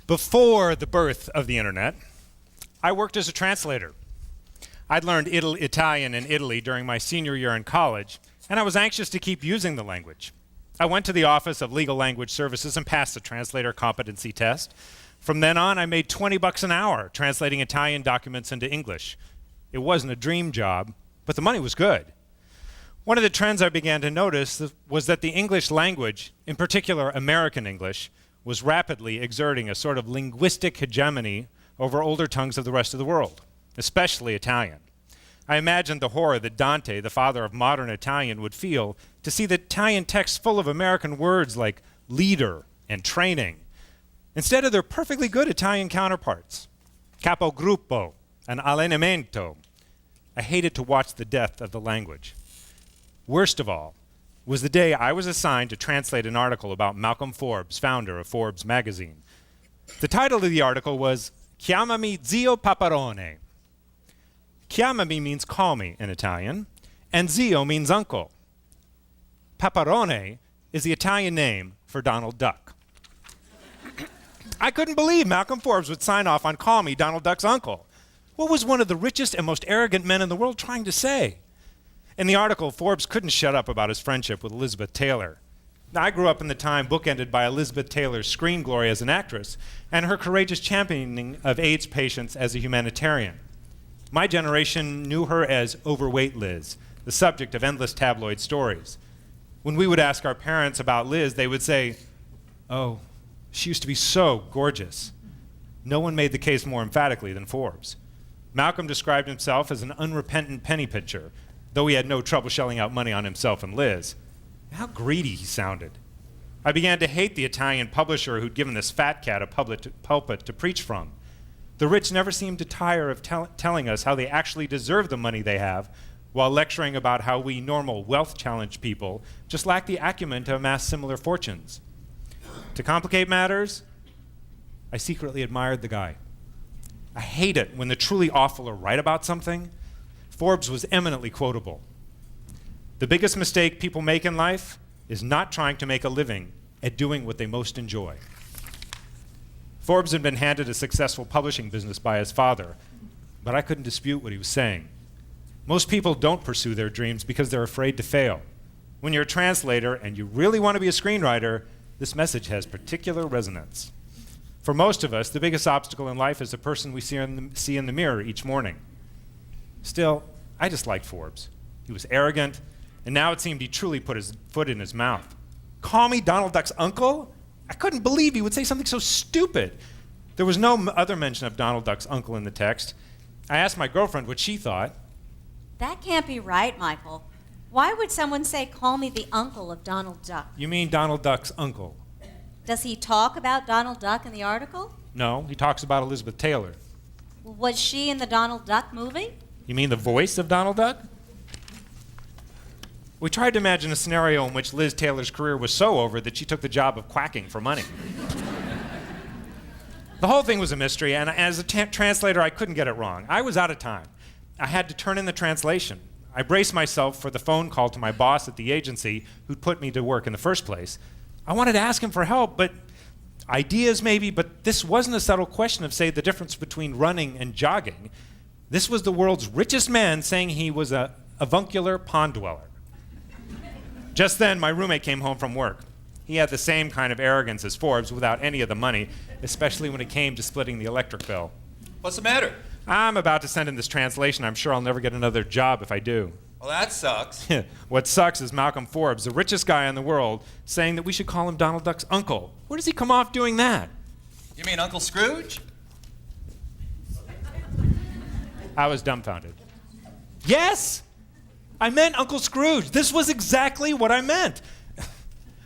Before the birth of the internet, I worked as a translator. I'd learned Italian in Italy during my senior year in college, and I was anxious to keep using the language. I went to the Office of Legal Language Services and passed the translator competency test. From then on, I made $20 an hour translating Italian documents into English. It wasn't a dream job, but the money was good. One of the trends I began to notice was that the English language, in particular American English, was rapidly exerting a sort of linguistic hegemony over older tongues of the rest of the world, especially Italian. I imagined the horror that Dante, the father of modern Italian, would feel to see the Italian text full of American words like leader and training, instead of their perfectly good Italian counterparts, capogruppo and allenamento. I hated to watch the death of the language. Worst of all was the day I was assigned to translate an article about Malcolm Forbes, founder of Forbes magazine. The title of the article was Chiamami Zio Paparone. Chiamami means call me in Italian, and zio means uncle. Paparone is the Italian name for Donald Duck. I couldn't believe Malcolm Forbes would sign off on call me Donald Duck's uncle. What was one of the richest and most arrogant men in the world trying to say? In the article, Forbes couldn't shut up about his friendship with Elizabeth Taylor. Now, I grew up in the time bookended by Elizabeth Taylor's screen glory as an actress and her courageous championing of AIDS patients as a humanitarian. My generation knew her as Overweight Liz, the subject of endless tabloid stories. When we would ask our parents about Liz, they would say, "Oh, she used to be so gorgeous." No one made the case more emphatically than Forbes. Malcolm described himself as an unrepentant penny pincher, though he had no trouble shelling out money on himself and Liz. How greedy he sounded. I began to hate the Italian publisher who'd given this fat cat a pulpit to preach from. The rich never seem to tire of telling us how they actually deserve the money they have, while lecturing about how we normal wealth-challenged people just lack the acumen to amass similar fortunes. To complicate matters, I secretly admired the guy. I hate it when the truly awful are right about something. Forbes was eminently quotable. The biggest mistake people make in life is not trying to make a living at doing what they most enjoy. Forbes had been handed a successful publishing business by his father, but I couldn't dispute what he was saying. Most people don't pursue their dreams because they're afraid to fail. When you're a translator and you really want to be a screenwriter, this message has particular resonance. For most of us, the biggest obstacle in life is the person we see in the mirror each morning. Still, I disliked Forbes. He was arrogant, and now it seemed he truly put his foot in his mouth. Call me Donald Duck's uncle? I couldn't believe he would say something so stupid. There was no other mention of Donald Duck's uncle in the text. I asked my girlfriend what she thought. That can't be right, Michael. Why would someone say, call me the uncle of Donald Duck? You mean Donald Duck's uncle? Does he talk about Donald Duck in the article? No, he talks about Elizabeth Taylor. Was she in the Donald Duck movie? You mean the voice of Donald Duck? We tried to imagine a scenario in which Liz Taylor's career was so over that she took the job of quacking for money. The whole thing was a mystery, and as a translator, I couldn't get it wrong. I was out of time. I had to turn in the translation. I braced myself for the phone call to my boss at the agency who'd put me to work in the first place. I wanted to ask him for help, but ideas maybe, but this wasn't a subtle question of, say, the difference between running and jogging. This was the world's richest man saying he was a avuncular pond dweller. Just then, my roommate came home from work. He had the same kind of arrogance as Forbes without any of the money, especially when it came to splitting the electric bill. What's the matter? I'm about to send in this translation. I'm sure I'll never get another job if I do. Well, that sucks. What sucks is Malcolm Forbes, the richest guy in the world, saying that we should call him Donald Duck's uncle. Where does he come off doing that? You mean Uncle Scrooge? I was dumbfounded. Yes! I meant Uncle Scrooge. This was exactly what I meant.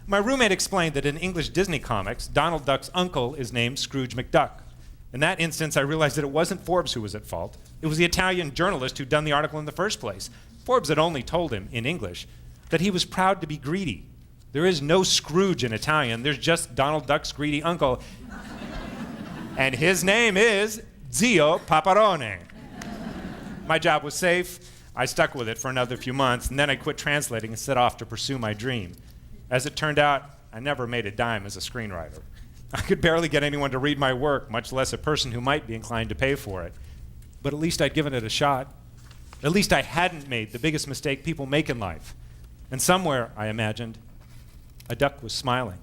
My roommate explained that in English Disney comics, Donald Duck's uncle is named Scrooge McDuck. In that instance, I realized that it wasn't Forbes who was at fault. It was the Italian journalist who'd done the article in the first place. Forbes had only told him, in English, that he was proud to be greedy. There is no Scrooge in Italian. There's just Donald Duck's greedy uncle. And his name is Zio Paparone. My job was safe. I stuck with it for another few months, and then I quit translating and set off to pursue my dream. As it turned out, I never made a dime as a screenwriter. I could barely get anyone to read my work, much less a person who might be inclined to pay for it. But at least I'd given it a shot. At least I hadn't made the biggest mistake people make in life. And somewhere, I imagined, a duck was smiling.